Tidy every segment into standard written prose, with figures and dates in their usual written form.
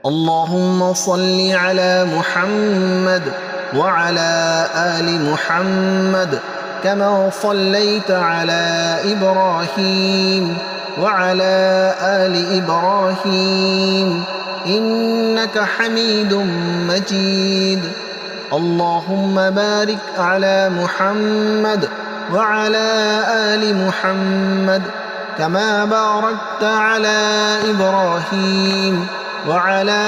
اللهم صل على محمد وعلى آل محمد كما صليت على إبراهيم وعلى آل إبراهيم إنك حميد مجيد. اللهم بارك على محمد وعلى آل محمد كما باركت على إبراهيم وعلى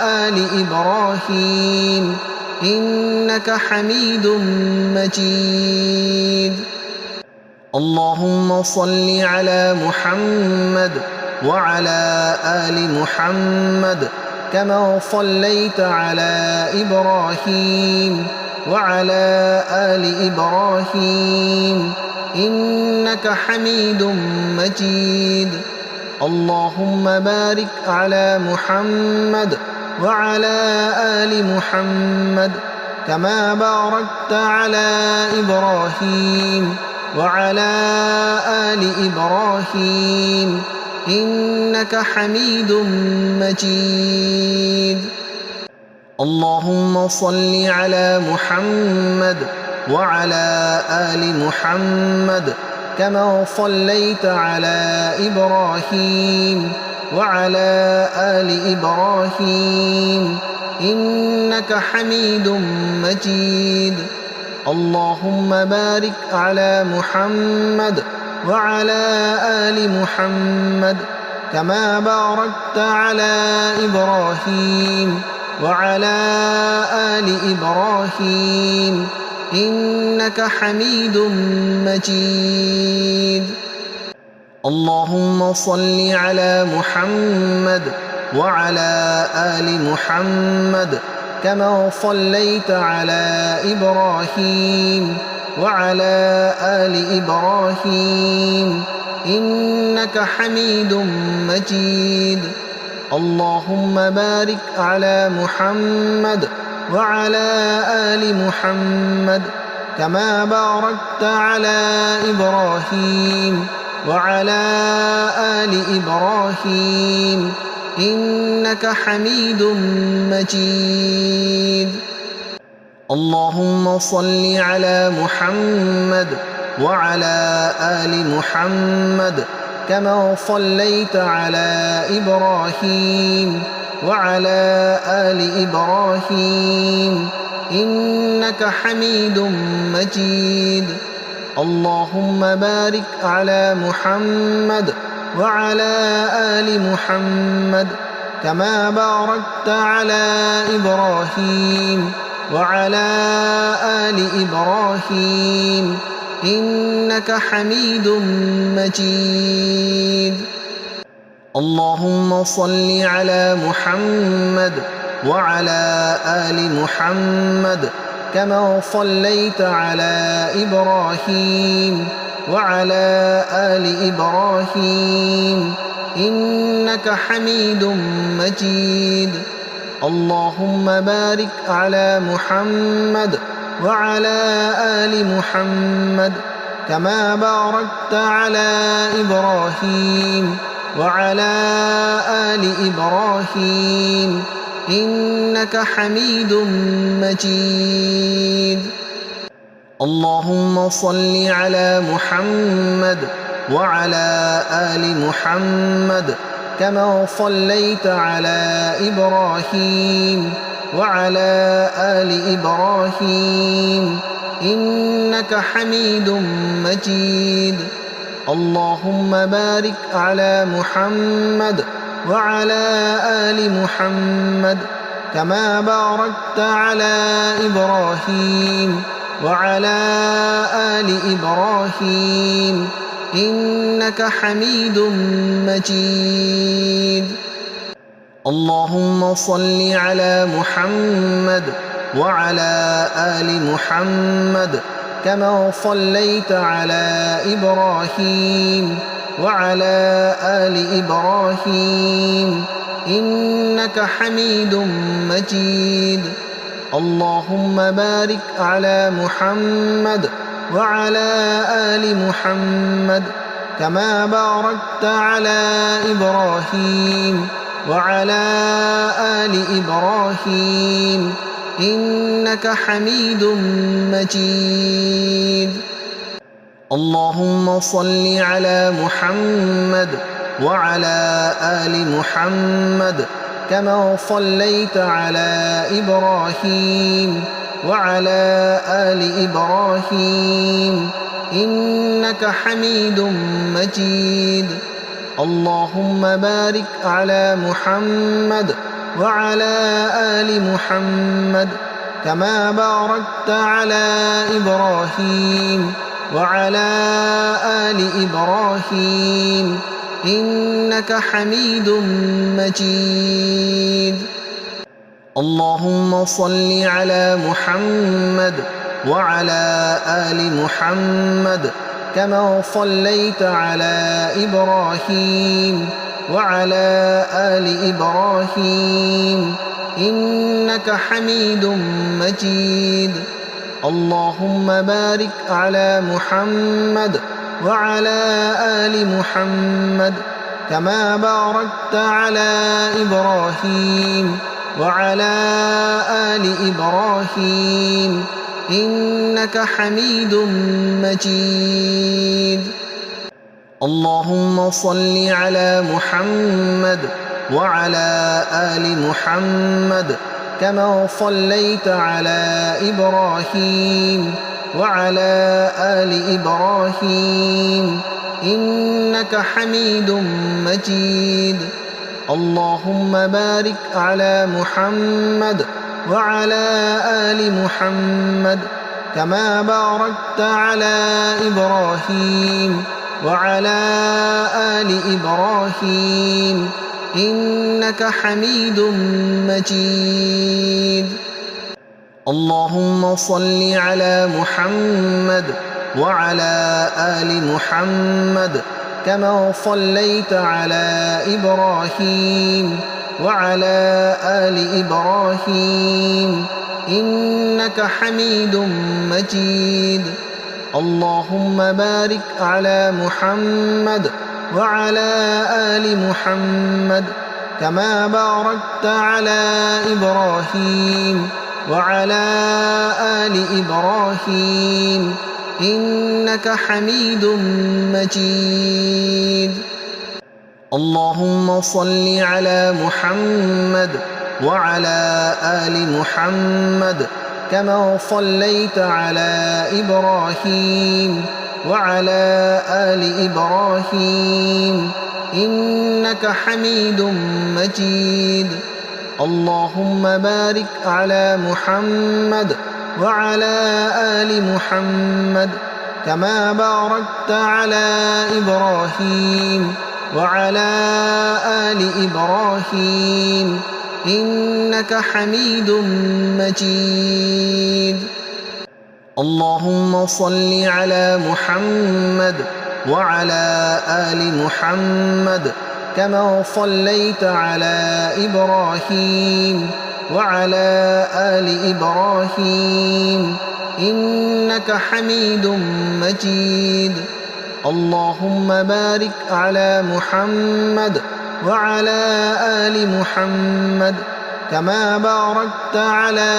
آل إبراهيم إنك حميد مجيد. اللهم صل على محمد وعلى آل محمد كما صليت على إبراهيم وعلى آل إبراهيم إنك حميد مجيد. اللهم بارك على محمد وعلى آل محمد كما باركت على إبراهيم وعلى آل إبراهيم إنك حميد مجيد. اللهم صل على محمد وعلى آل محمد كما صليت على إبراهيم وعلى آل إبراهيم إنك حميد مجيد. اللهم بارك على محمد وعلى آل محمد كما باركت على إبراهيم وعلى آل إبراهيم إنك حميد مجيد. اللهم صل على محمد وعلى آل محمد كما صليت على إبراهيم وعلى آل إبراهيم إنك حميد مجيد. اللهم بارك على محمد وعلى آل محمد كما باركت على إبراهيم وعلى آل إبراهيم إنك حميد مجيد. اللهم صل على محمد وعلى آل محمد كما صليت على إبراهيم وعلى آل إبراهيم إنك حميد مجيد. اللهم بارك على محمد وعلى آل محمد كما باركت على إبراهيم وعلى آل إبراهيم إنك حميد مجيد. اللهم صل على محمد وعلى آل محمد كما صليت على إبراهيم وعلى آل إبراهيم إنك حميد مجيد. اللهم بارك على محمد وعلى آل محمد كما باركت على إبراهيم وعلى آل إبراهيم إنك حميد مجيد. اللهم صل على محمد وعلى آل محمد كما صليت على إبراهيم وعلى آل إبراهيم إنك حميد مجيد. اللهم بارك على محمد وعلى آل محمد كما باركت على إبراهيم وعلى آل إبراهيم إنك حميد مجيد. اللهم صل على محمد وعلى آل محمد كما صليت على إبراهيم وعلى آل إبراهيم إنك حميد مجيد. اللهم بارك على محمد وعلى آل محمد كما باركت على إبراهيم وعلى آل إبراهيم إنك حميد مجيد. اللهم صل على محمد وعلى آل محمد كما صليت على إبراهيم وعلى آل إبراهيم إنك حميد مجيد. اللهم بارك على محمد وعلى آل محمد كما باركت على إبراهيم وعلى آل إبراهيم إنك حميد مجيد. اللهم صل على محمد وعلى آل محمد كما صليت على إبراهيم وعلى آل إبراهيم إنك حميد مجيد. اللهم بارك على محمد وعلى آل محمد كما باركت على إبراهيم وعلى آل إبراهيم إنك حميد مجيد. اللهم صل على محمد وعلى آل محمد كما صليت على إبراهيم وعلى آل إبراهيم إنك حميد مجيد. اللهم بارك على محمد وعلى آل محمد كما باركت على إبراهيم وعلى آل إبراهيم إنك حميد مجيد. اللهم صل على محمد وعلى آل محمد كما صليت على إبراهيم وعلى آل إبراهيم إنك حميد مجيد. اللهم بارك على محمد وعلى آل محمد كما باركت على إبراهيم وعلى آل إبراهيم إنك حميد مجيد. اللهم صل على محمد وعلى آل محمد كما صليت على إبراهيم وعلى آل إبراهيم إنك حميد مجيد. اللهم بارك على محمد وعلى آل محمد كما باركت على إبراهيم وعلى آل إبراهيم إنك حميد مجيد. اللهم صل على محمد وعلى آل محمد كما صليت على إبراهيم وعلى آل إبراهيم إنك حميد مجيد. اللهم بارك على محمد وعلى آل محمد كما باركت على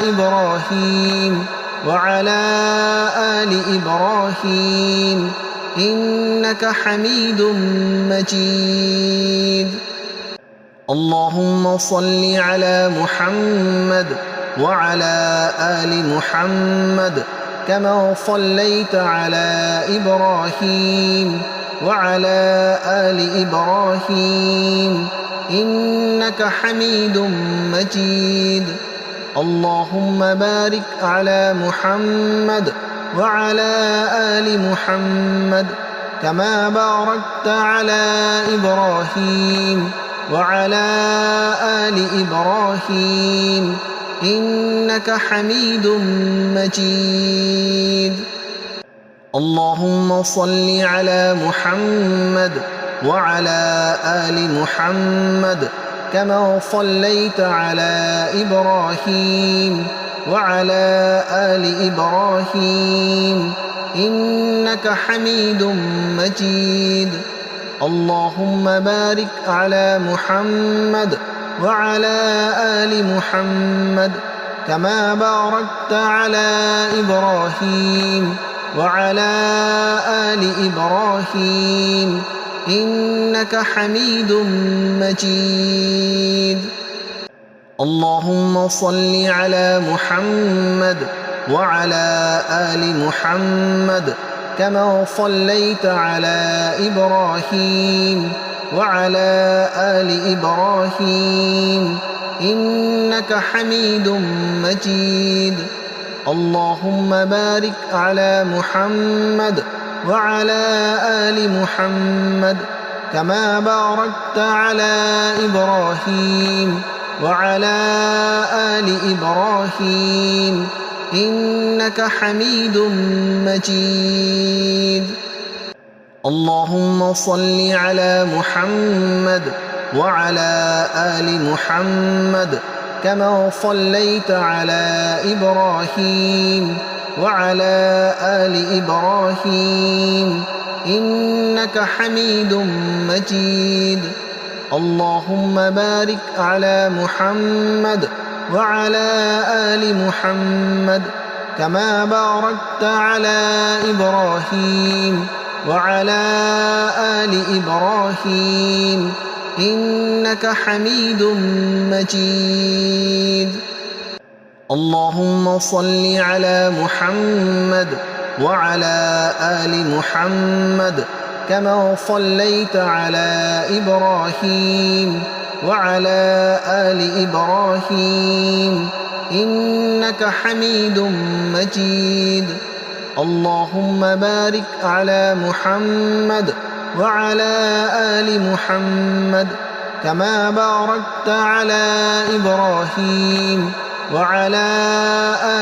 إبراهيم وعلى آل إبراهيم إنك حميد مجيد. اللهم صل على محمد وعلى آل محمد كما صليت على إبراهيم وعلى آل إبراهيم إنك حميد مجيد. اللهم بارك على محمد وعلى آل محمد كما باركت على إبراهيم وعلى آل إبراهيم إنك حميد مجيد. اللهم صل على محمد وعلى آل محمد كما صليت على إبراهيم وعلى آل إبراهيم إنك حميد مجيد. اللهم بارك على محمد وعلى آل محمد كما باركت على إبراهيم وعلى آل إبراهيم إنك حميد مجيد. اللهم صل على محمد وعلى آل محمد كما صليت على إبراهيم وعلى آل إبراهيم إنك حميد مجيد. اللهم بارك على محمد وعلى آل محمد كما باركت على إبراهيم وعلى آل إبراهيم إنك حميد مجيد. اللهم صل على محمد وعلى آل محمد كما صليت على إبراهيم وعلى آل إبراهيم إنك حميد مجيد. اللهم بارك على محمد وعلى آل محمد كما باركت على إبراهيم وعلى آل إبراهيم إنك حميد مجيد. اللهم صل على محمد وعلى آل محمد كما صليت على إبراهيم وعلى آل إبراهيم إنك حميد مجيد. اللهم بارك على محمد وعلى آل محمد كما باركت على إبراهيم وعلى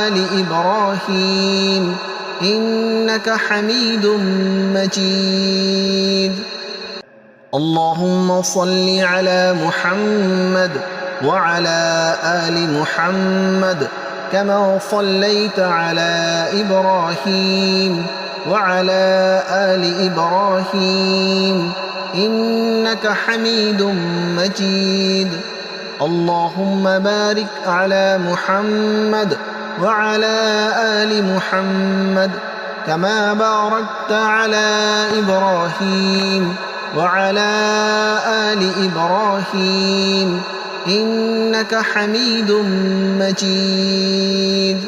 آل إبراهيم إنك حميد مجيد. اللهم صل على محمد وعلى آل محمد كما صليت على إبراهيم وعلى آل إبراهيم إنك حميد مجيد. اللهم بارك على محمد وعلى آل محمد كما باركت على إبراهيم وعلى آل إبراهيم إنك حميد مجيد.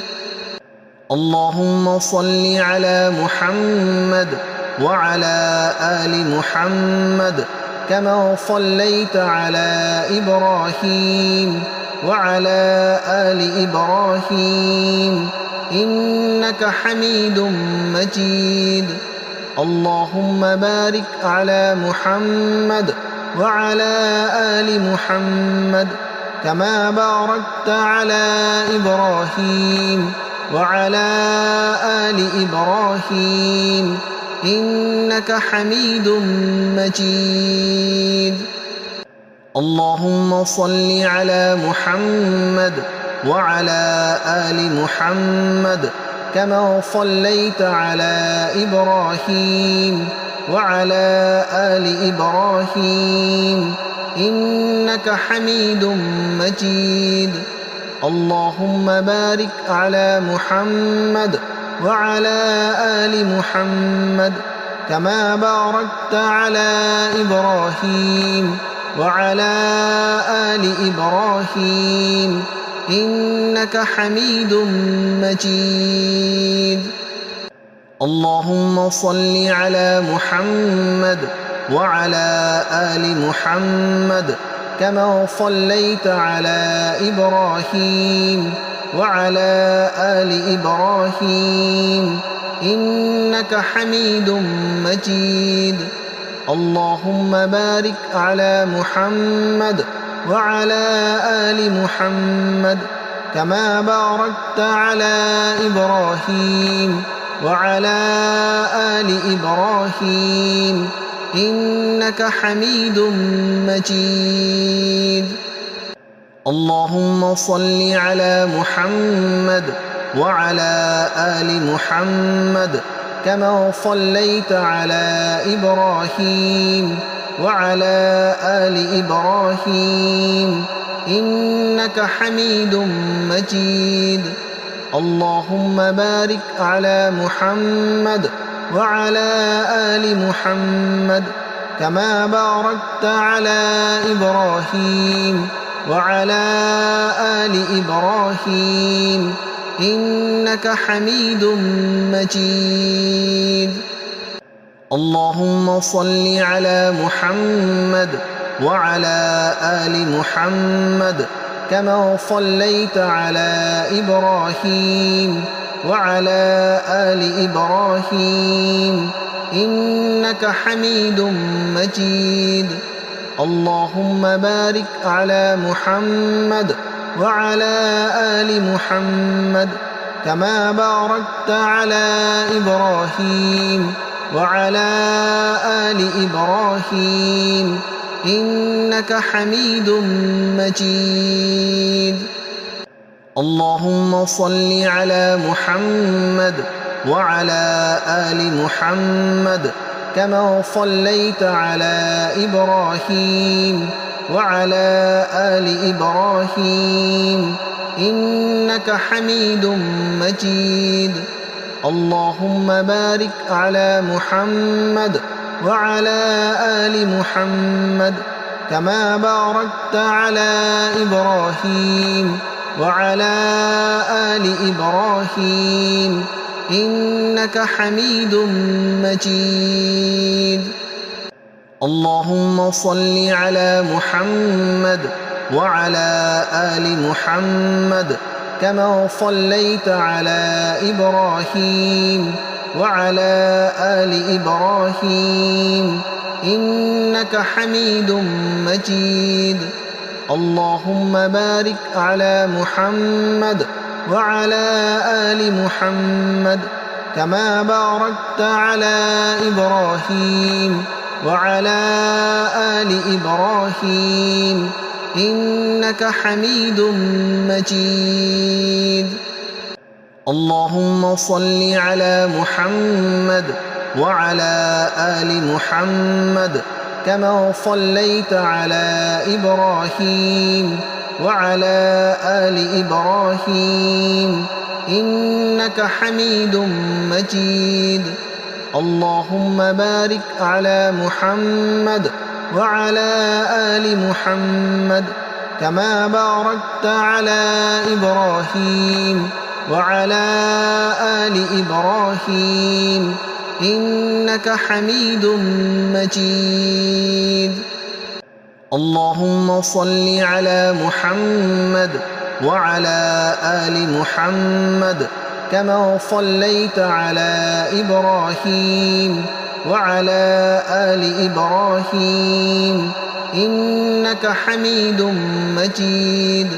اللهم صل على محمد وعلى آل محمد كما صليت على إبراهيم وعلى آل إبراهيم إنك حميد مجيد. اللهم بارك على محمد وعلى آل محمد كما باركت على إبراهيم وعلى آل إبراهيم إنك حميد مجيد. اللهم صل على محمد وعلى آل محمد كما صليت على إبراهيم وعلى آل إبراهيم إنك حميد مجيد. اللهم بارك على محمد وعلى آل محمد كما باركت على إبراهيم وعلى آل إبراهيم إنك حميد مجيد. اللهم صل على محمد وعلى آل محمد كما صليت على إبراهيم وعلى آل إبراهيم إنك حميد مجيد. اللهم بارك على محمد وعلى آل محمد كما باركت على إبراهيم وعلى آل إبراهيم إنك حميد مجيد. اللهم صل على محمد وعلى آل محمد كما صليت على إبراهيم وعلى آل إبراهيم إنك حميد مجيد. اللهم بارك على محمد وعلى آل محمد كما باركت على إبراهيم وعلى آل إبراهيم إنك حميد مجيد. اللهم صل على محمد وعلى آل محمد كما صليت على إبراهيم وعلى آل إبراهيم إنك حميد مجيد. اللهم بارك على محمد وعلى آل محمد كما باركت على إبراهيم وعلى آل إبراهيم إنك حميد مجيد. اللهم صل على محمد وعلى آل محمد كما صليت على إبراهيم وعلى آل إبراهيم إنك حميد مجيد. اللهم بارك على محمد وعلى آل محمد كما باركت على إبراهيم وعلى آل إبراهيم إنك حميد مجيد. اللهم صل على محمد وعلى آل محمد كما صليت على إبراهيم وعلى آل إبراهيم إنك حميد مجيد. اللهم بارك على محمد وعلى آل محمد كما باركت على إبراهيم وعلى آل إبراهيم إنك حميد مجيد. اللهم صل على محمد وعلى آل محمد كما صليت على إبراهيم وعلى آل إبراهيم إنك حميد مجيد. اللهم بارك على محمد وعلى آل محمد كما باركت على إبراهيم وعلى آل إبراهيم إنك حميد مجيد. اللهم صل على محمد وعلى آل محمد كما صليت على إبراهيم وعلى آل إبراهيم إنك حميد مجيد.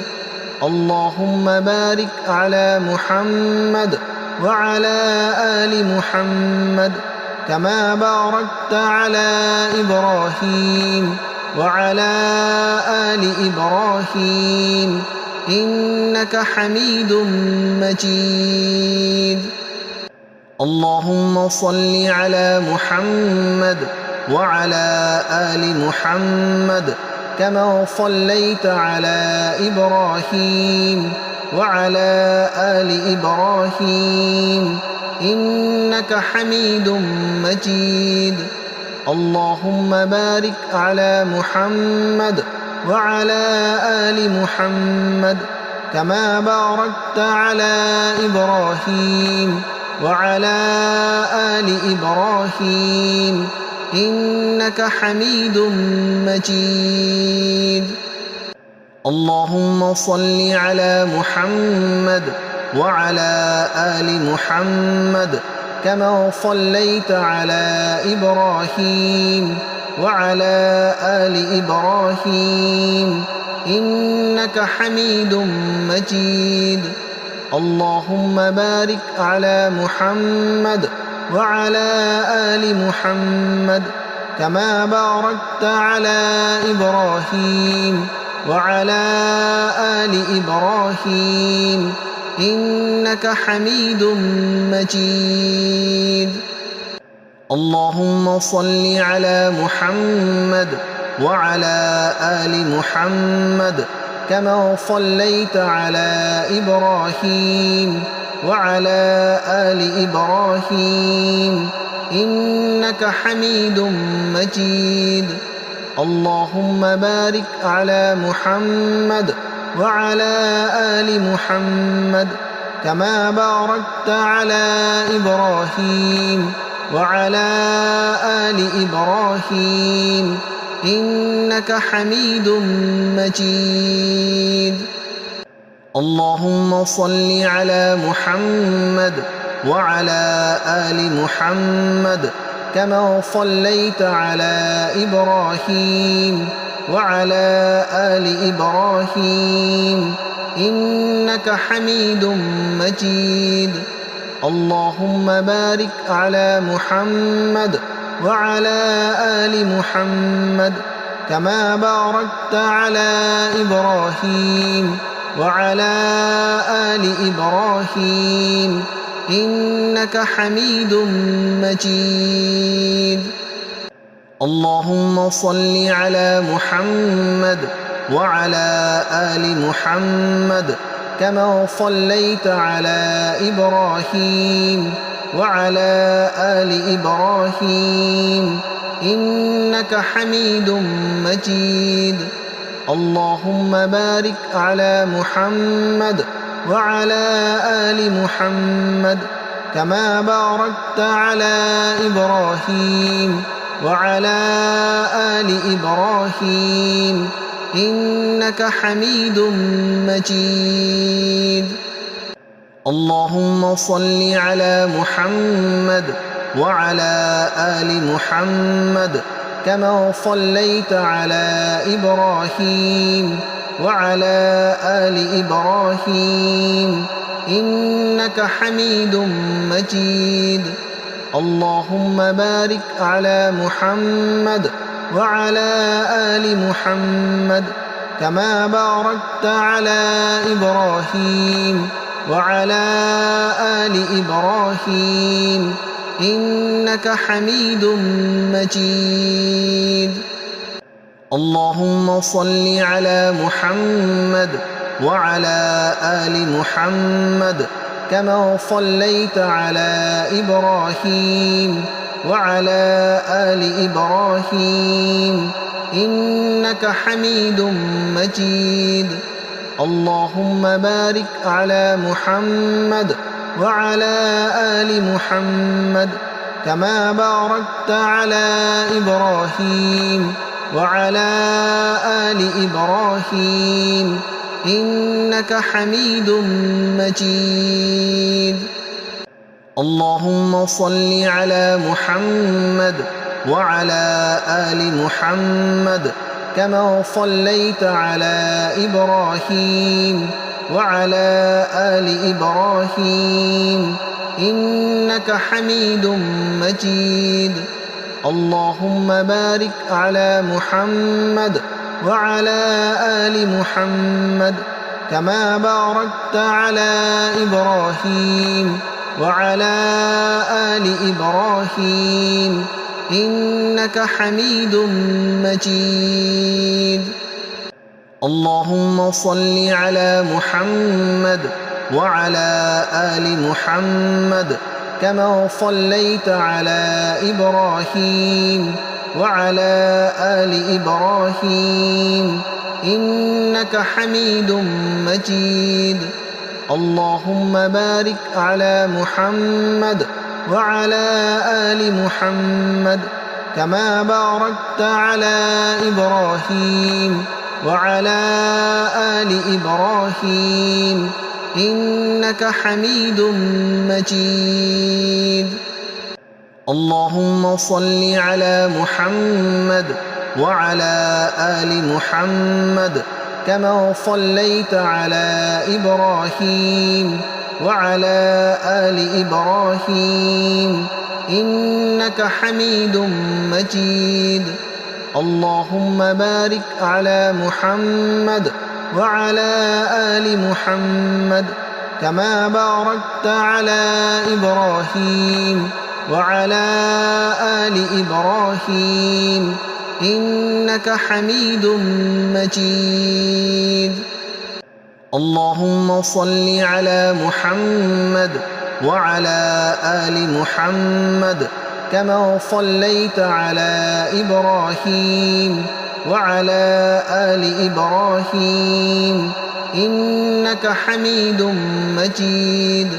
اللهم بارك على محمد وعلى آل محمد كما باركت على إبراهيم وعلى آل إبراهيم إنك حميد مجيد. اللهم صل على محمد وعلى آل محمد كما صليت على إبراهيم وعلى آل إبراهيم إنك حميد مجيد. اللهم بارك على محمد وعلى آل محمد كما باركت على إبراهيم وعلى آل إبراهيم إنك حميد مجيد. اللهم صل على محمد وعلى آل محمد كما صليت على إبراهيم وعلى آل إبراهيم إنك حميد مجيد. اللهم بارك على محمد وعلى آل محمد كما باركت على إبراهيم وعلى آل إبراهيم إنك حميد مجيد. اللهم صل على محمد وعلى آل محمد كما صليت على إبراهيم وعلى آل إبراهيم إنك حميد مجيد. اللهم بارك على محمد وعلى آل محمد كما باركت على إبراهيم وعلى آل إبراهيم إنك حميد مجيد. اللهم صل على محمد وعلى آل محمد كما صليت على إبراهيم وعلى آل إبراهيم إنك حميد مجيد. اللهم بارك على محمد وعلى آل محمد كما باركت على إبراهيم وعلى آل إبراهيم إنك حميد مجيد. اللهم صل على محمد وعلى آل محمد كما صليت على إبراهيم وعلى آل إبراهيم إنك حميد مجيد. اللهم بارك على محمد وعلى آل محمد كما باركت على إبراهيم وعلى آل إبراهيم إنك حميد مجيد. اللهم صل على محمد وعلى آل محمد كما صليت على إبراهيم وعلى آل إبراهيم إنك حميد مجيد. اللهم بارك على محمد وعلى آل محمد كما باركت على إبراهيم وعلى آل إبراهيم إنك حميد مجيد. اللهم صل على محمد وعلى آل محمد كما صليت على إبراهيم وعلى آل إبراهيم إنك حميد مجيد. اللهم بارك على محمد وعلى آل محمد كما باركت على إبراهيم وعلى آل إبراهيم إنك حميد مجيد. اللهم صل على محمد وعلى آل محمد كما صليت على إبراهيم وعلى آل إبراهيم إنك حميد مجيد. اللهم بارك على محمد وعلى آل محمد كما باركت على إبراهيم وعلى آل إبراهيم إنك حميد مجيد. اللهم صل على محمد وعلى آل محمد كما صليت على إبراهيم وعلى آل إبراهيم إنك حميد مجيد. اللهم بارك على محمد وعلى آل محمد كما باركت على إبراهيم وعلى آل إبراهيم إنك حميد مجيد. اللهم صل على محمد وعلى آل محمد كما صليت على إبراهيم وعلى آل إبراهيم إنك حميد مجيد. اللهم بارك على محمد وعلى آل محمد كما باركت على إبراهيم وعلى آل إبراهيم إنك حميد مجيد. اللهم صل على محمد وعلى آل محمد كما صليت على إبراهيم وعلى آل إبراهيم إنك حميد مجيد.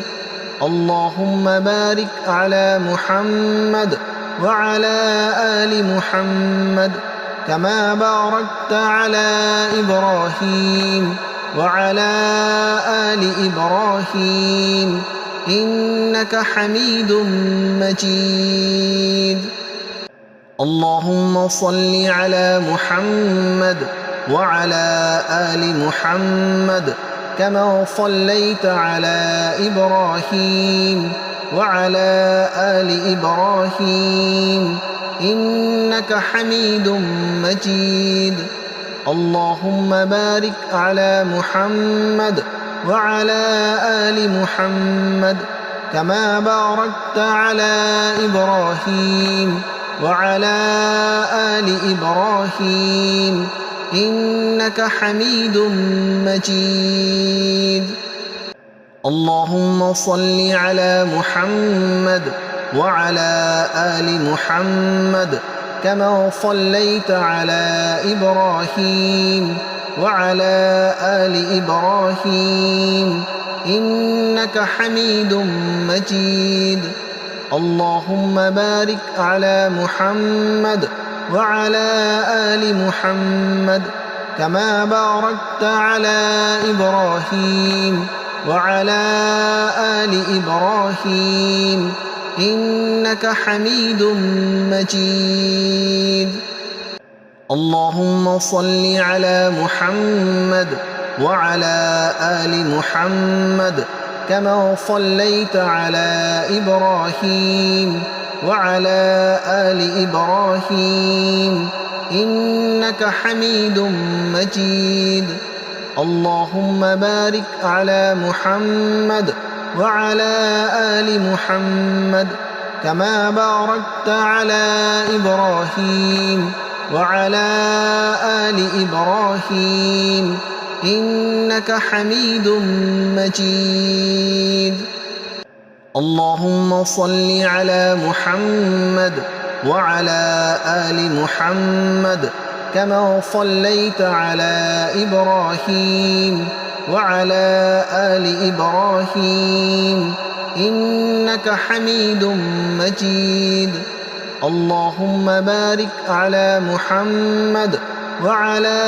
اللهم بارك على محمد وعلى آل محمد كما باركت على إبراهيم وعلى آل إبراهيم إنك حميد مجيد. اللهم صل على محمد وعلى آل محمد كما صليت على إبراهيم وعلى آل إبراهيم إنك حميد مجيد. اللهم بارك على محمد وعلى آل محمد كما باركت على إبراهيم وعلى آل إبراهيم إنك حميد مجيد. اللهم صل على محمد وعلى آل محمد كما صليت على إبراهيم وعلى آل إبراهيم إنك حميد مجيد. اللهم بارك على محمد وعلى آل محمد كما باركت على إبراهيم وعلى آل إبراهيم إنك حميد مجيد. اللهم صل على محمد وعلى آل محمد كما صليت على إبراهيم وعلى آل إبراهيم إنك حميد مجيد. اللهم بارك على محمد وعلى آل محمد كما باركت على إبراهيم وعلى آل إبراهيم إنك حميد مجيد. اللهم صل على محمد وعلى آل محمد كما صليت على إبراهيم وعلى آل إبراهيم إنك حميد مجيد. اللهم بارك على محمد وعلى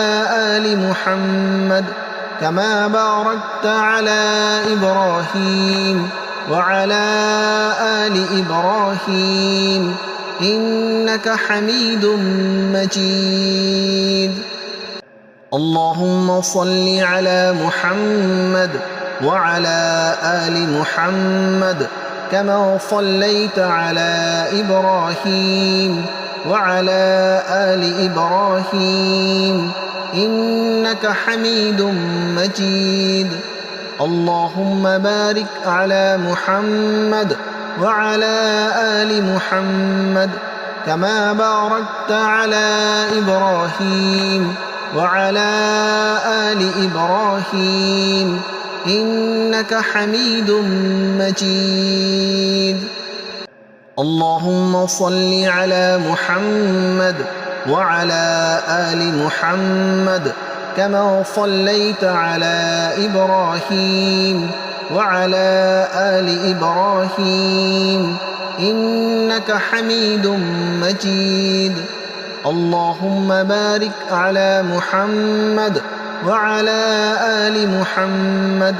آل محمد كما باركت على إبراهيم وعلى آل إبراهيم إنك حميد مجيد. اللهم صل على محمد وعلى آل محمد كما صليت على إبراهيم وعلى آل إبراهيم إنك حميد مجيد. اللهم بارك على محمد وعلى آل محمد كما باركت على إبراهيم وعلى آل إبراهيم إنك حميد مجيد. اللهم صل على محمد وعلى آل محمد كما صليت على إبراهيم وعلى آل إبراهيم إنك حميد مجيد. اللهم بارك على محمد وعلى آل محمد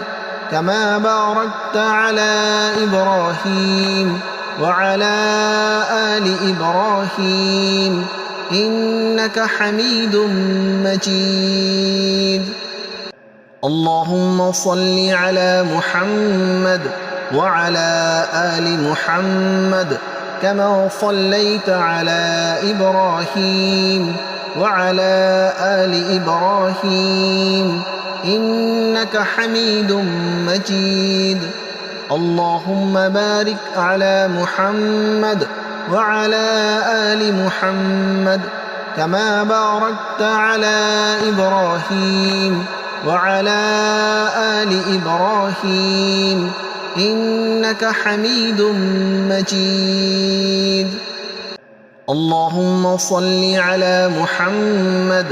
كما باركت على إبراهيم وعلى آل إبراهيم إنك حميد مجيد. اللهم صل على محمد وعلى آل محمد كما صليت على إبراهيم وعلى آل إبراهيم إنك حميد مجيد. اللهم بارك على محمد وعلى آل محمد كما باركت على إبراهيم وعلى آل إبراهيم إنك حميد مجيد. اللهم صل على محمد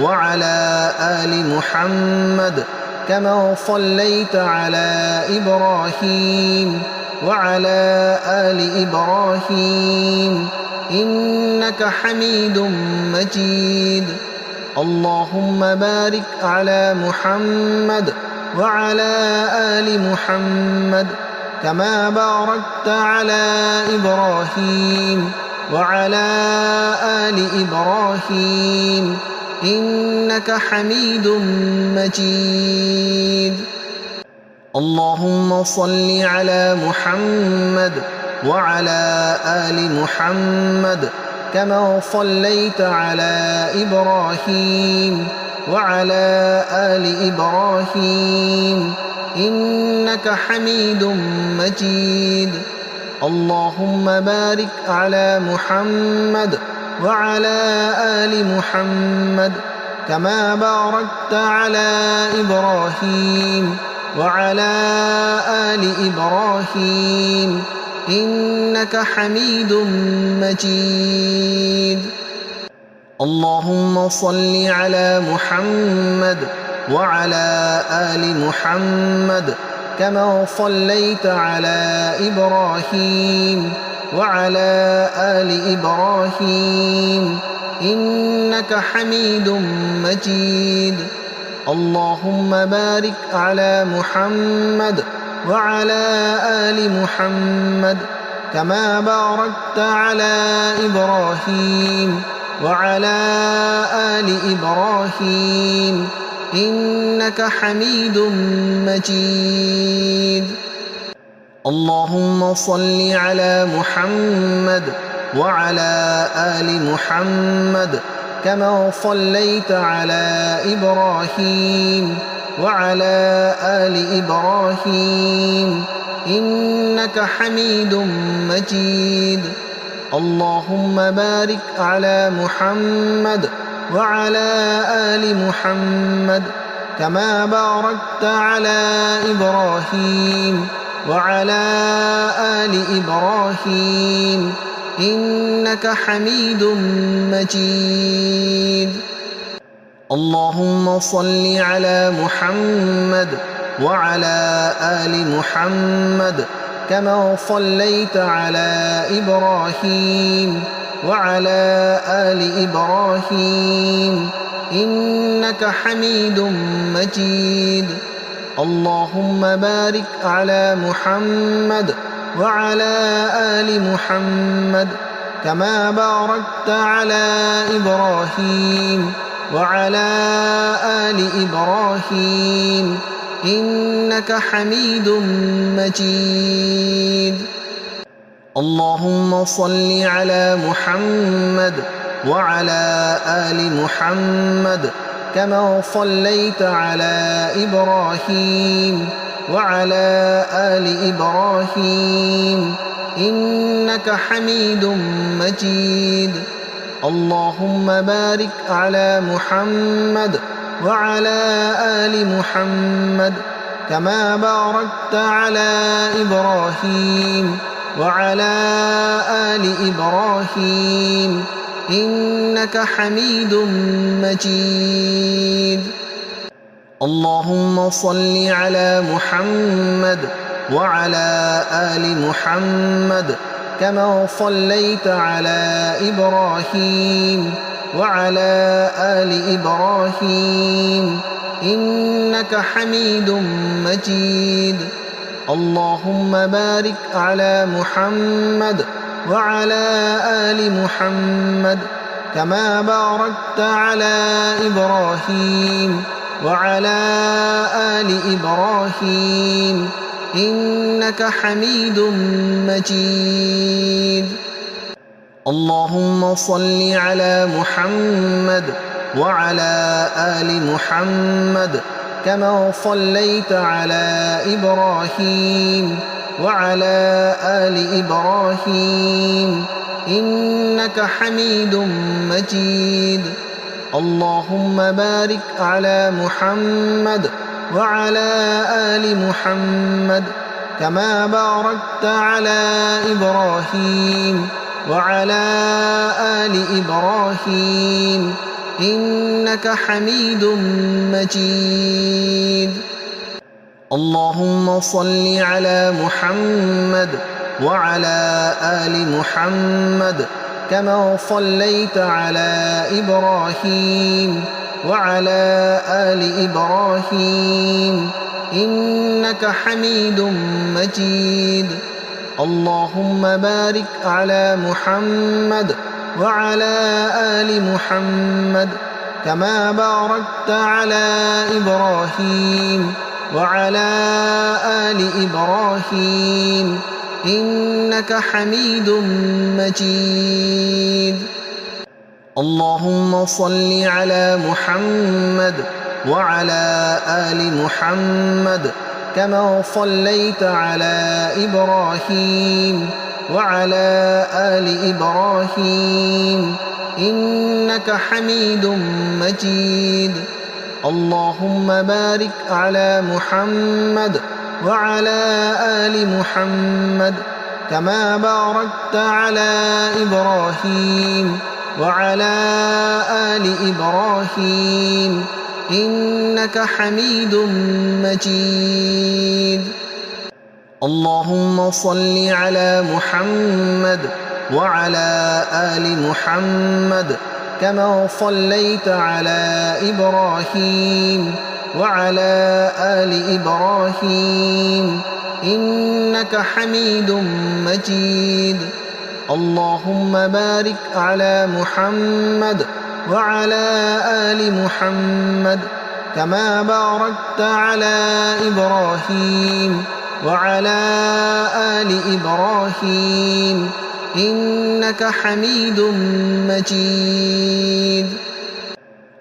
وعلى آل محمد كما صليت على إبراهيم وعلى آل إبراهيم إنك حميد مجيد. اللهم بارك على محمد وعلى آل محمد كما باركت على إبراهيم وعلى آل إبراهيم إنك حميد مجيد. اللهم صل على محمد وعلى آل محمد كما صليت على إبراهيم وعلى آل إبراهيم إنك حميد مجيد. اللهم بارك على محمد وعلى آل محمد كما باركت على إبراهيم وعلى آل إبراهيم إنك حميد مجيد. اللهم صل على محمد وعلى آل محمد كما صليت على إبراهيم وعلى آل إبراهيم إنك حميد مجيد. اللهم بارك على محمد وعلى آل محمد كما باركت على إبراهيم وعلى آل إبراهيم إنك حميد مجيد. اللهم صل على محمد وعلى آل محمد كما صليت على إبراهيم وعلى آل إبراهيم إنك حميد مجيد. اللهم بارك على محمد وعلى آل محمد كما باركت على إبراهيم وعلى آل إبراهيم إنك حميد مجيد. اللهم صل على محمد وعلى آل محمد كما صليت على إبراهيم وعلى آل إبراهيم إنك حميد مجيد. اللهم بارك على محمد وعلى آل محمد كما باركت على إبراهيم وعلى آل إبراهيم إنك حميد مجيد. اللهم صل على محمد وعلى آل محمد كما صليت على إبراهيم وعلى آل إبراهيم إنك حميد مجيد. اللهم بارك على محمد وعلى آل محمد كما باركت على إبراهيم وعلى آل إبراهيم إنك حميد مجيد. اللهم صل على محمد وعلى آل محمد كما صليت على إبراهيم وعلى آل إبراهيم إنك حميد مجيد. اللهم بارك على محمد وعلى آل محمد كما باركت على إبراهيم وعلى آل إبراهيم إنك حميد مجيد. اللهم صل على محمد وعلى آل محمد كما صليت على إبراهيم وعلى آل إبراهيم إنك حميد مجيد. اللهم بارك على محمد وعلى آل محمد كما باركت على إبراهيم وعلى آل إبراهيم إنك حميد مجيد. اللهم صل على محمد وعلى آل محمد كما صليت على إبراهيم وعلى آل إبراهيم إنك حميد مجيد. اللهم بارك على محمد وعلى آل محمد كما باركت على إبراهيم وعلى آل إبراهيم إنك حميد مجيد. اللهم صل على محمد وعلى آل محمد كما صليت على إبراهيم وعلى آل إبراهيم إنك حميد مجيد. اللهم بارك على محمد وعلى آل محمد كما باركت على إبراهيم وعلى آل إبراهيم إنك حميد مجيد. اللهم صل على محمد وعلى آل محمد كما صليت على إبراهيم وعلى آل إبراهيم إنك حميد مجيد. اللهم بارك على محمد وعلى آل محمد كما باركت على إبراهيم وعلى آل إبراهيم إنك حميد مجيد.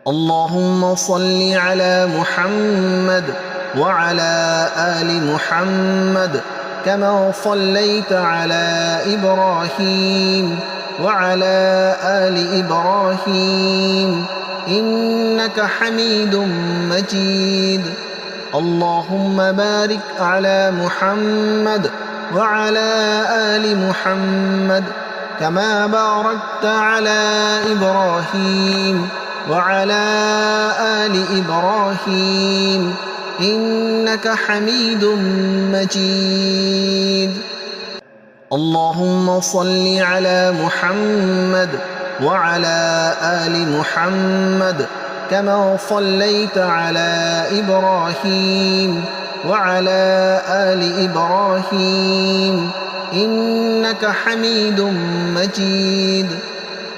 اللهم صل على محمد وعلى آل محمد كما صليت على إبراهيم وعلى آل إبراهيم إنك حميد مجيد. اللهم بارك على محمد وعلى آل محمد كما باركت على إبراهيم وعلى آل إبراهيم إنك حميد مجيد. اللهم صل على محمد وعلى آل محمد كما صليت على إبراهيم وعلى آل إبراهيم إنك حميد مجيد.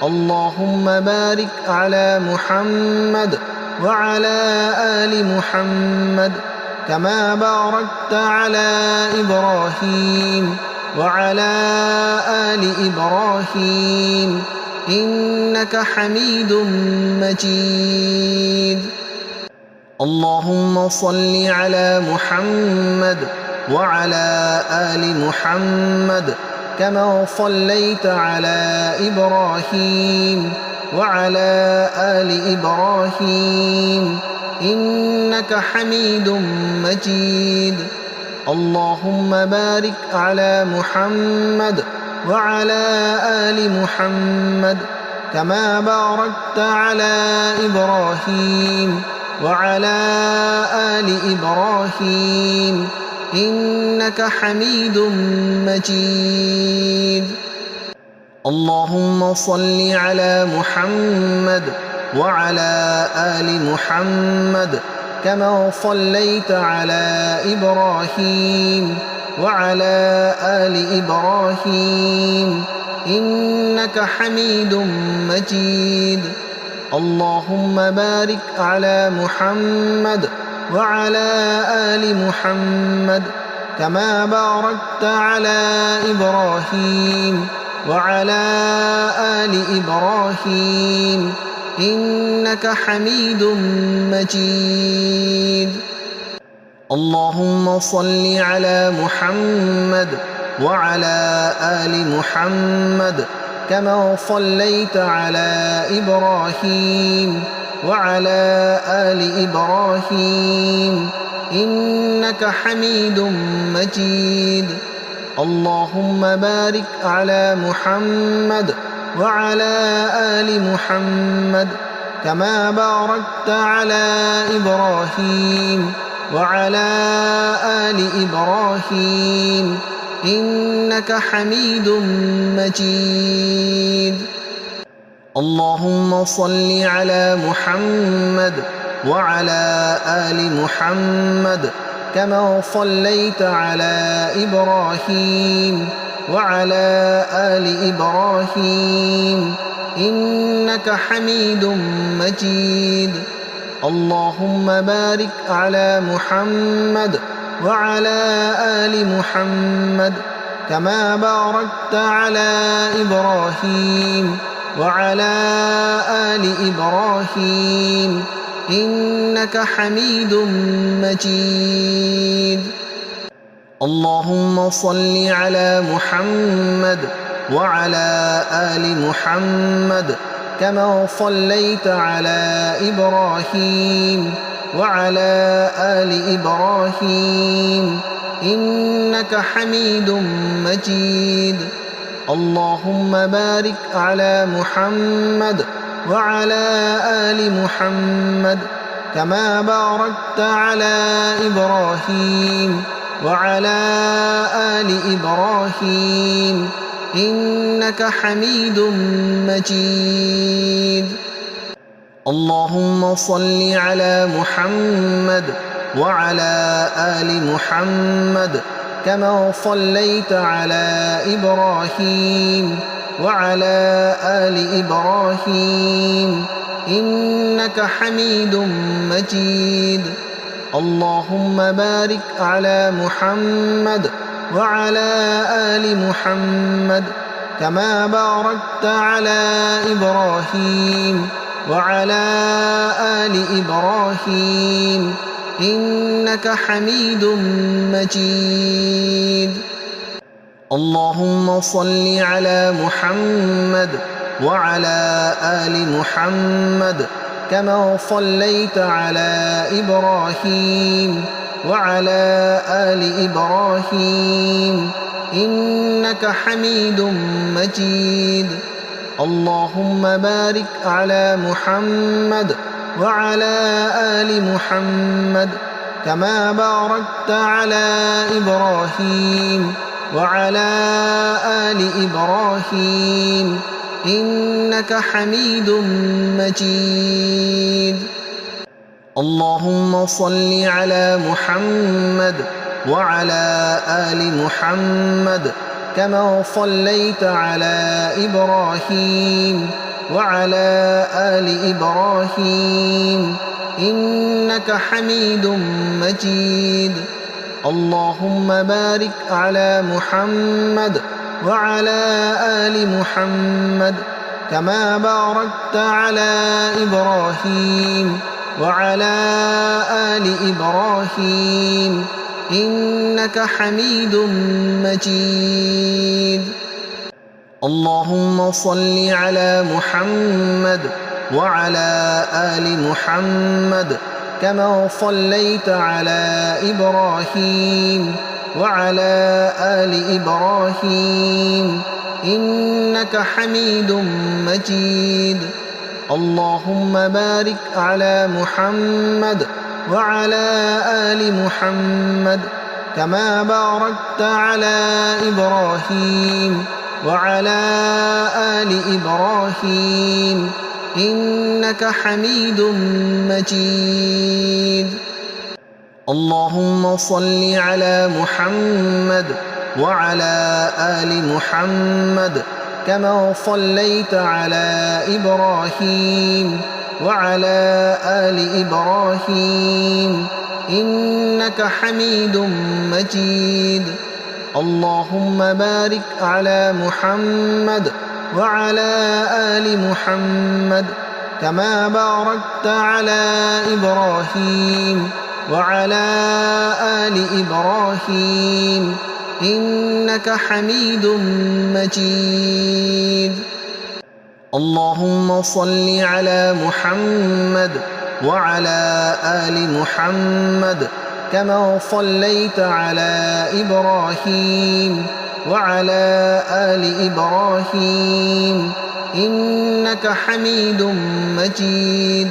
اللهم بارك على محمد وعلى آل محمد كما باركت على إبراهيم وعلى آل إبراهيم إنك حميد مجيد. اللهم صل على محمد وعلى آل محمد كما صليت على إبراهيم وعلى آل إبراهيم إنك حميد مجيد. اللهم بارك على محمد وعلى آل محمد كما باركت على إبراهيم وعلى آل إبراهيم إنك حميد مجيد. اللهم صل على محمد وعلى آل محمد كما صليت على إبراهيم وعلى آل إبراهيم إنك حميد مجيد. اللهم بارك على محمد وعلى آل محمد كما باركت على إبراهيم وعلى آل إبراهيم إنك حميد مجيد. اللهم صل على محمد وعلى آل محمد كما صليت على إبراهيم وعلى آل إبراهيم إنك حميد مجيد. اللهم بارك على محمد وعلى آل محمد كما باركت على إبراهيم وعلى آل إبراهيم إنك حميد مجيد. اللهم صل على محمد وعلى آل محمد كما صليت على إبراهيم وعلى آل إبراهيم إنك حميد مجيد. اللهم بارك على محمد وعلى آل محمد كما باركت على إبراهيم وعلى آل إبراهيم إنك حميد مجيد. اللهم صل على محمد وعلى آل محمد كما صليت على إبراهيم وعلى آل إبراهيم إنك حميد مجيد. اللهم بارك على محمد وعلى آل محمد كما باركت على إبراهيم وعلى آل إبراهيم إنك حميد مجيد. اللهم صل على محمد وعلى آل محمد كما صليت على إبراهيم وعلى آل إبراهيم إنك حميد مجيد. اللهم بارك على محمد وعلى آل محمد كما باركت على إبراهيم وعلى آل إبراهيم إنك حميد مجيد. اللهم صل على محمد وعلى آل محمد كما صليت على إبراهيم وعلى آل إبراهيم إنك حميد مجيد. اللهم بارك على محمد وعلى آل محمد كما باركت على إبراهيم وعلى آل إبراهيم إنك حميد مجيد. اللهم صل على محمد وعلى آل محمد كما صليت على إبراهيم وعلى آل إبراهيم إنك حميد مجيد. اللهم بارك على محمد وعلى آل محمد كما باركت على إبراهيم وعلى آل إبراهيم إنك حميد مجيد. اللهم صل على محمد وعلى آل محمد كما صليت على إبراهيم وعلى آل إبراهيم إنك حميد مجيد. اللهم بارك على محمد وعلى آل محمد كما باركت على إبراهيم وعلى آل إبراهيم إنك حميد مجيد. اللهم صل على محمد وعلى آل محمد كما صليت على إبراهيم وعلى آل إبراهيم إنك حميد مجيد. اللهم بارك على محمد وعلى آل محمد كما باركت على إبراهيم وعلى آل إبراهيم إنك حميد مجيد. اللهم صل على محمد وعلى آل محمد كما صليت على إبراهيم وعلى آل إبراهيم إنك حميد مجيد.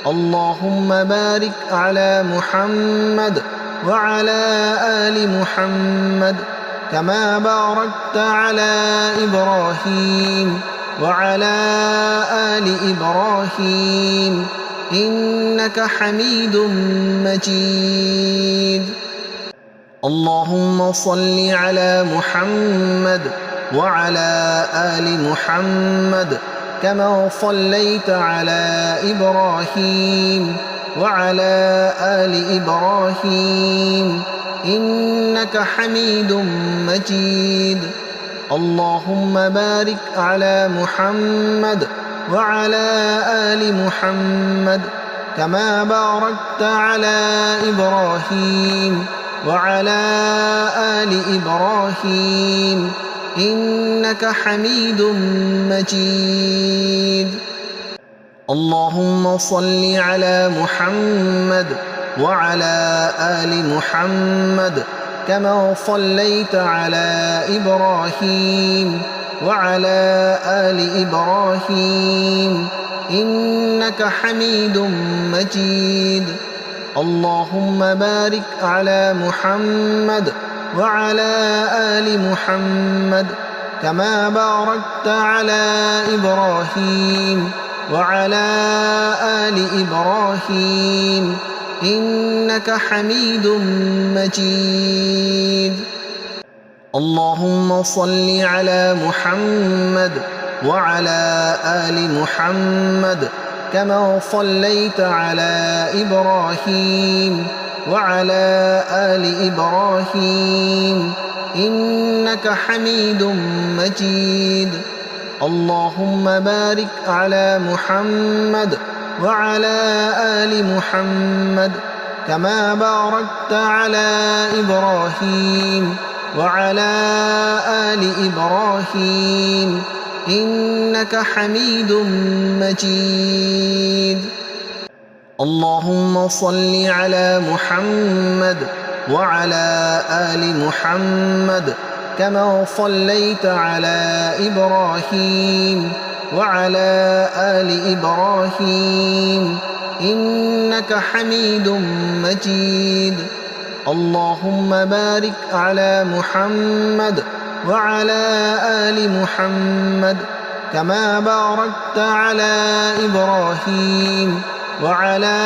اللهم بارك على محمد وعلى آل محمد كما باركت على إبراهيم وعلى آل إبراهيم إنك حميد مجيد. اللهم صل على محمد وعلى آل محمد كما صليت على إبراهيم وعلى آل إبراهيم إنك حميد مجيد. اللهم بارك على محمد وعلى آل محمد كما باركت على إبراهيم وعلى آل إبراهيم إنك حميد مجيد. اللهم صل على محمد وعلى آل محمد كما صليت على إبراهيم وعلى آل إبراهيم إنك حميد مجيد. اللهم بارك على محمد وعلى آل محمد كما باركت على إبراهيم وعلى آل إبراهيم إنك حميد مجيد. اللهم صل على محمد وعلى آل محمد كما صليت على إبراهيم وعلى آل إبراهيم إنك حميد مجيد. اللهم بارك على محمد وعلى آل محمد كما باركت على إبراهيم وعلى آل إبراهيم إنك حميد مجيد. اللهم صل على محمد وعلى آل محمد كما صليت على إبراهيم وعلى آل إبراهيم إنك حميد مجيد. اللهم بارك على محمد وعلى آل محمد كما باركت على إبراهيم وعلى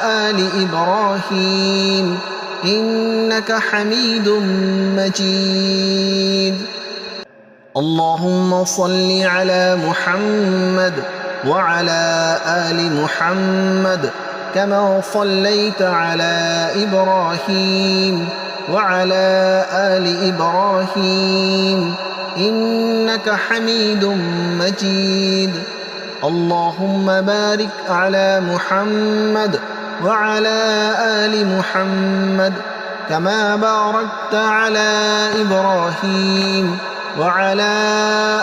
آل إبراهيم إنك حميد مجيد. اللهم صل على محمد وعلى آل محمد كما صليت على إبراهيم وعلى آل إبراهيم إنك حميد مجيد. اللهم بارك على محمد وعلى آل محمد كما باركت على إبراهيم وعلى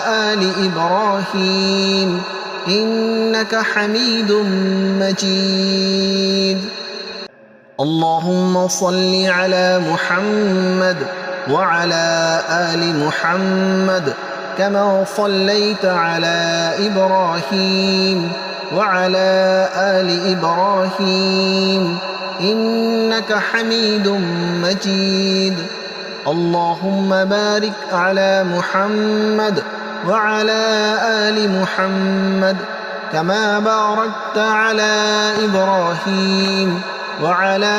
آل إبراهيم إنك حميد مجيد. اللهم صل على محمد وعلى آل محمد كما صليت على إبراهيم وعلى آل إبراهيم إنك حميد مجيد. اللهم بارك على محمد وعلى آل محمد كما باركت على إبراهيم وعلى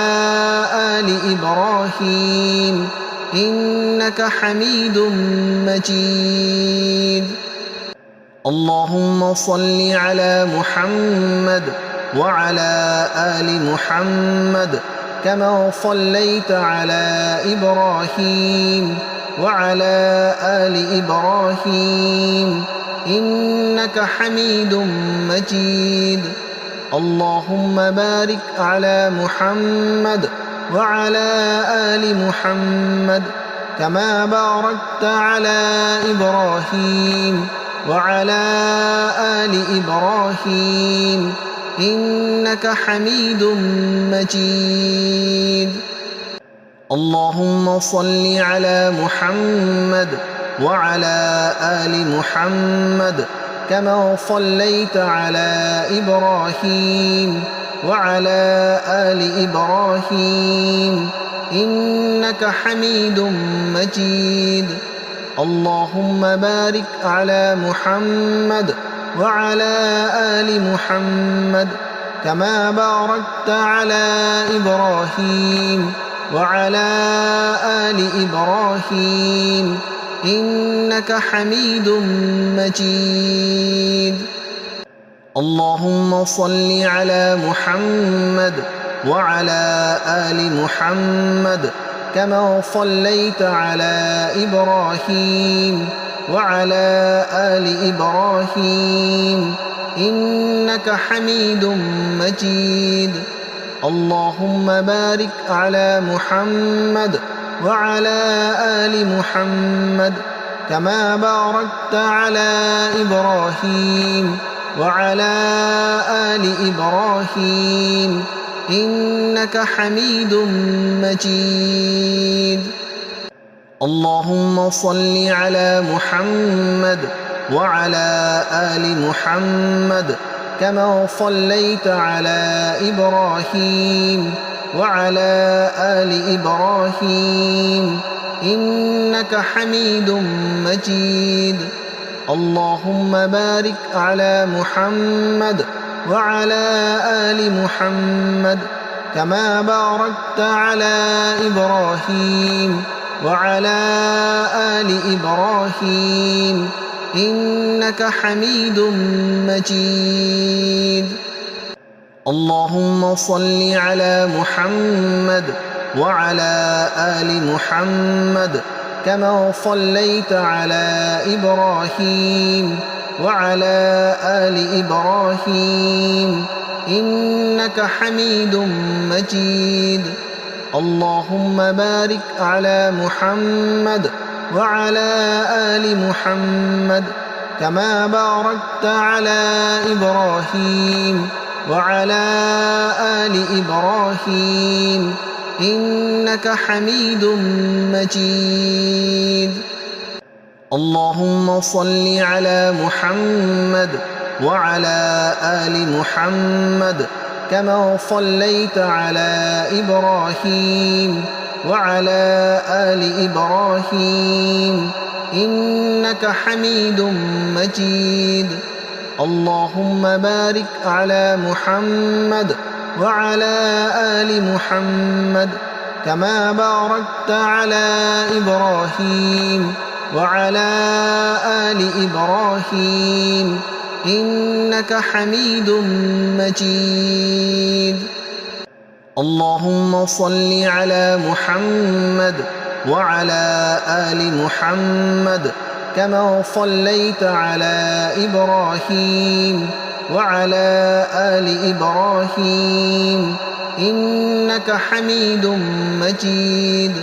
آل إبراهيم إنك حميد مجيد. اللهم صل على محمد وعلى آل محمد كما صليت على إبراهيم وعلى آل إبراهيم إنك حميد مجيد. اللهم بارك على محمد وعلى آل محمد كما باركت على إبراهيم وعلى آل إبراهيم إنك حميد مجيد. اللهم صل على محمد وعلى آل محمد كما صليت على إبراهيم وعلى آل إبراهيم إنك حميد مجيد. اللهم بارك على محمد وعلى آل محمد كما باركت على إبراهيم وعلى آل إبراهيم إنك حميد مجيد. اللهم صل على محمد وعلى آل محمد كما صليت على إبراهيم وعلى آل إبراهيم إنك حميد مجيد. اللهم بارك على محمد وعلى آل محمد كما باركت على إبراهيم وعلى آل إبراهيم إنك حميد مجيد. اللهم صل على محمد وعلى آل محمد كما صليت على إبراهيم وعلى آل إبراهيم إنك حميد مجيد. اللهم بارك على محمد وعلى آل محمد كما باركت على إبراهيم وعلى آل إبراهيم إنك حميد مجيد. اللهم صل على محمد وعلى آل محمد كما صليت على إبراهيم وعلى آل إبراهيم إنك حميد مجيد. اللهم بارك على محمد وعلى آل محمد كما باركت على إبراهيم وعلى آل إبراهيم إنك حميد مجيد. اللهم صل على محمد وعلى آل محمد كما صليت على إبراهيم وعلى آل إبراهيم إنك حميد مجيد. اللهم بارك على محمد وعلى آل محمد كما باركت على إبراهيم وعلى آل إبراهيم إنك حميد مجيد. اللهم صل على محمد وعلى آل محمد كما صليت على إبراهيم وعلى آل إبراهيم إنك حميد مجيد.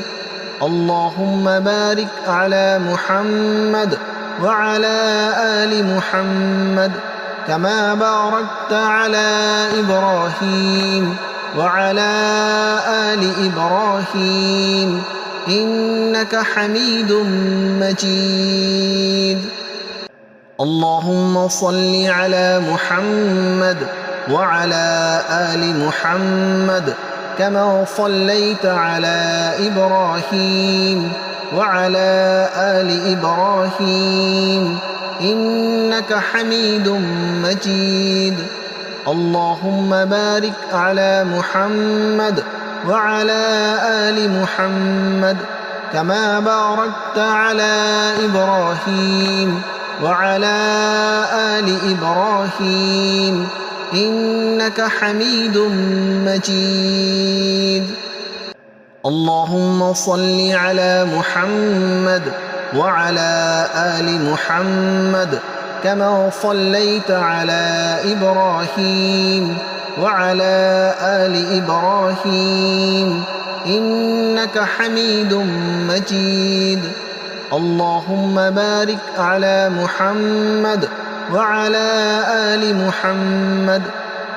اللهم بارك على محمد وعلى آل محمد كما باركت على إبراهيم وعلى آل إبراهيم إنك حميد مجيد. اللهم صل على محمد وعلى آل محمد كما صليت على إبراهيم وعلى آل إبراهيم إنك حميد مجيد. اللهم بارك على محمد وعلى آل محمد كما باركت على إبراهيم وعلى آل إبراهيم إنك حميد مجيد. اللهم صل على محمد وعلى آل محمد كما صليت على إبراهيم وعلى آل إبراهيم إنك حميد مجيد. اللهم بارك على محمد وعلى آل محمد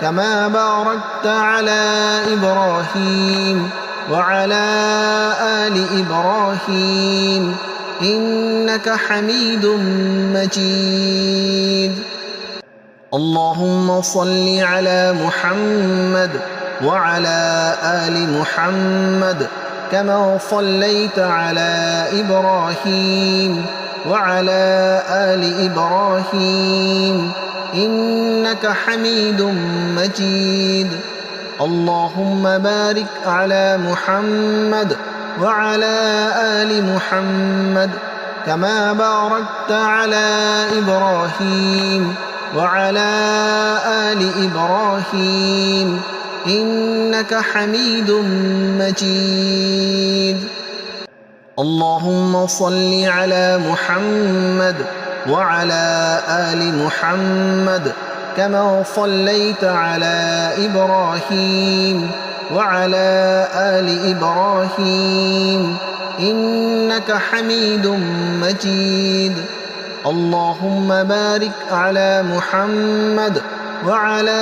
كما باركت على إبراهيم وعلى آل إبراهيم إنك حميد مجيد. اللهم صل على محمد وعلى آل محمد كما صليت على إبراهيم وعلى آل إبراهيم إنك حميد مجيد. اللهم بارك على محمد وعلى آل محمد كما باركت على إبراهيم وعلى آل إبراهيم إنك حميد مجيد. اللهم صل على محمد وعلى آل محمد كما صليت على إبراهيم وعلى آل إبراهيم إنك حميد مجيد. اللهم بارك على محمد وعلى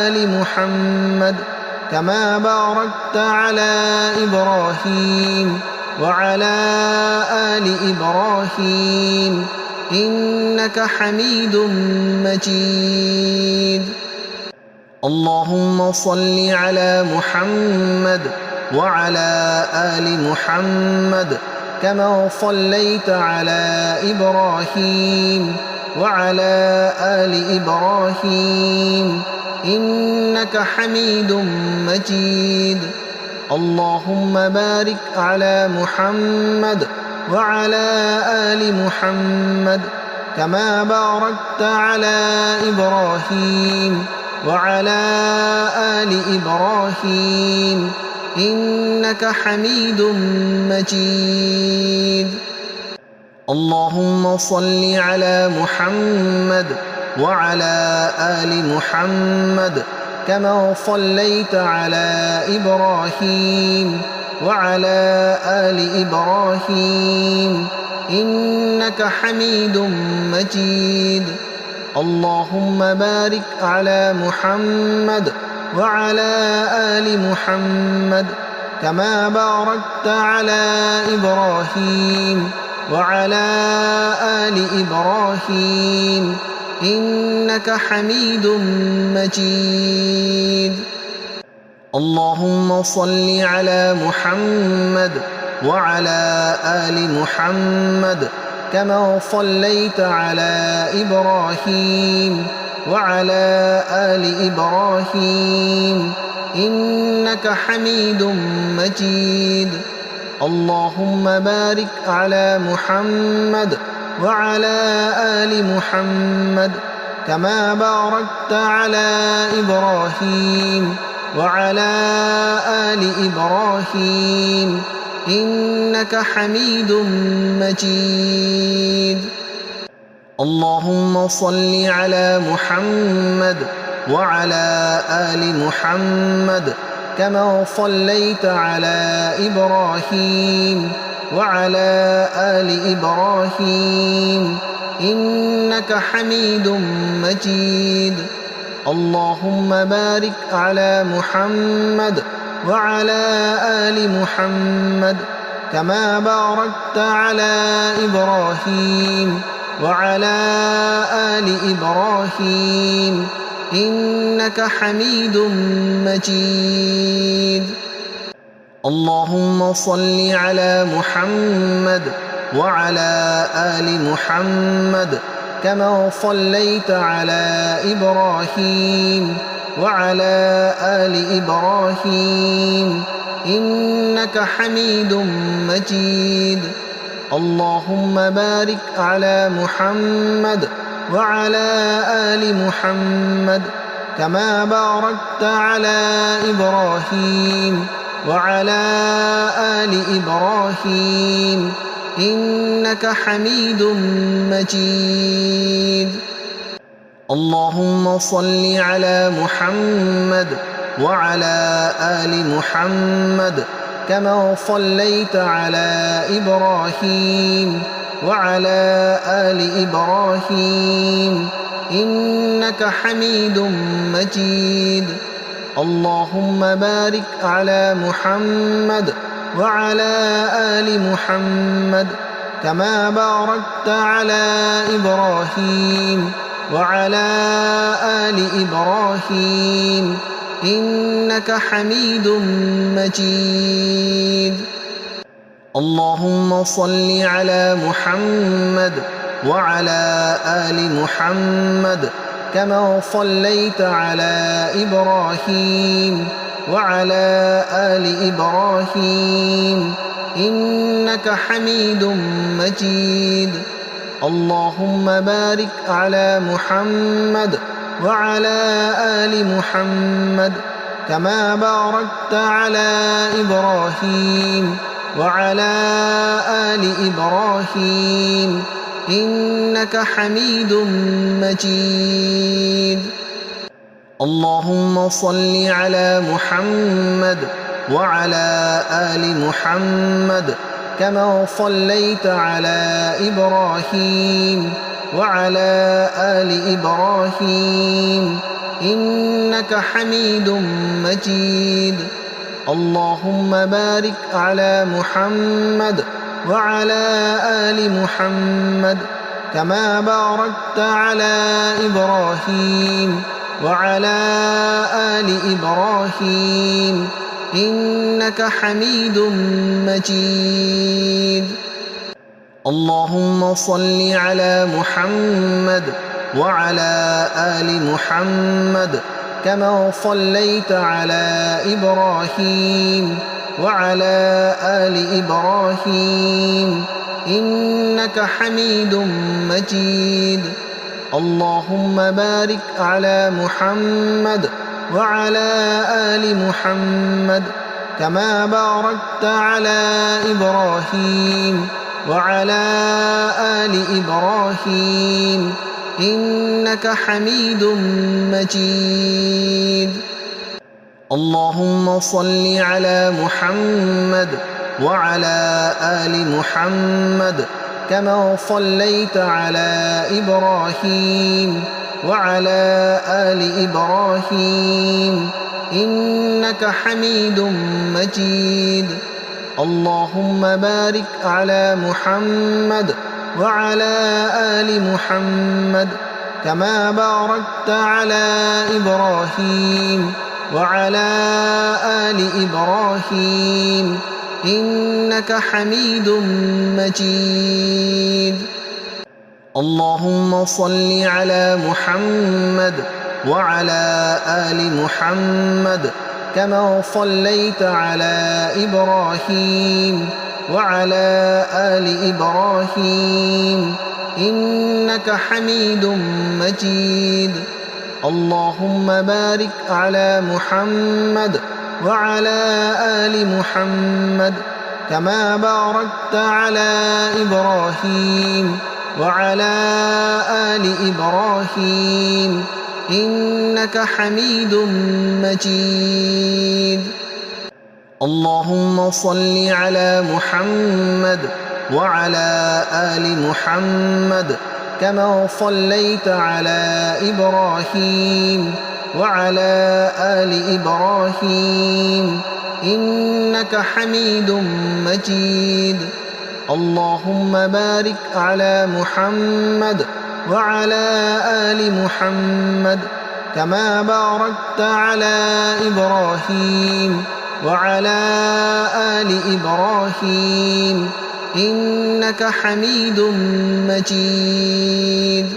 آل محمد كما باركت على إبراهيم وعلى آل إبراهيم إنك حميد مجيد. اللهم صل على محمد وعلى آل محمد كما صليت على إبراهيم وعلى آل إبراهيم إنك حميد مجيد. اللهم بارك على محمد وعلى آل محمد كما باركت على إبراهيم وعلى آل إبراهيم إنك حميد مجيد. اللهم صل على محمد وعلى آل محمد كما صليت على إبراهيم وعلى آل إبراهيم إنك حميد مجيد. اللهم بارك على محمد وعلى آل محمد كما باركت على إبراهيم وعلى آل إبراهيم إنك حميد مجيد. اللهم صل على محمد وعلى آل محمد كما صليت على إبراهيم وعلى آل إبراهيم إنك حميد مجيد. اللهم بارك على محمد وعلى آل محمد كما باركت على إبراهيم وعلى آل إبراهيم إنك حميد مجيد. اللهم صل على محمد وعلى آل محمد كما صليت على إبراهيم وعلى آل إبراهيم إنك حميد مجيد. اللهم بارك على محمد وعلى آل محمد كما باركت على إبراهيم وعلى آل إبراهيم إنك حميد مجيد. اللهم صل على محمد وعلى آل محمد كما صليت على إبراهيم وعلى آل إبراهيم إنك حميد مجيد. اللهم بارك على محمد وعلى آل محمد كما باركت على إبراهيم وعلى آل إبراهيم إنك حميد مجيد. اللهم صل على محمد وعلى آل محمد كما صليت على إبراهيم وعلى آل إبراهيم إنك حميد مجيد. اللهم بارك على محمد وعلى آل محمد كما باركت على إبراهيم وعلى آل إبراهيم إنك حميد مجيد. اللهم صل على محمد وعلى آل محمد كما صليت على إبراهيم وعلى آل إبراهيم إنك حميد مجيد. اللهم بارك على محمد وعلى آل محمد كما باركت على إبراهيم وعلى آل إبراهيم إنك حميد مجيد. اللهم صل على محمد وعلى آل محمد كما صليت على إبراهيم وعلى آل إبراهيم إنك حميد مجيد. اللهم بارك على محمد وعلى آل محمد كما باركت على إبراهيم وعلى آل إبراهيم إنك حميد مجيد. اللهم صل على محمد وعلى آل محمد كما صليت على إبراهيم وعلى آل إبراهيم إنك حميد مجيد. اللهم بارك على محمد وعلى آل محمد كما باركت على إبراهيم وعلى آل إبراهيم إنك حميد مجيد. اللهم صل على محمد وعلى آل محمد كما صليت على إبراهيم وعلى آل إبراهيم إنك حميد مجيد. اللهم بارك على محمد وعلى آل محمد كما باركت على إبراهيم وعلى آل إبراهيم إنك حميد مجيد. اللهم صل على محمد وعلى آل محمد كما صليت على إبراهيم وعلى آل إبراهيم إنك حميد مجيد. اللهم بارك على محمد وعلى آل محمد كما باركت على إبراهيم وعلى آل إبراهيم إنك حميد مجيد. اللهم صل على محمد وعلى آل محمد كما صليت على إبراهيم وعلى آل إبراهيم إنك حميد مجيد. اللهم بارك على محمد وعلى آل محمد كما باركت على إبراهيم وعلى آل إبراهيم إنك حميد مجيد.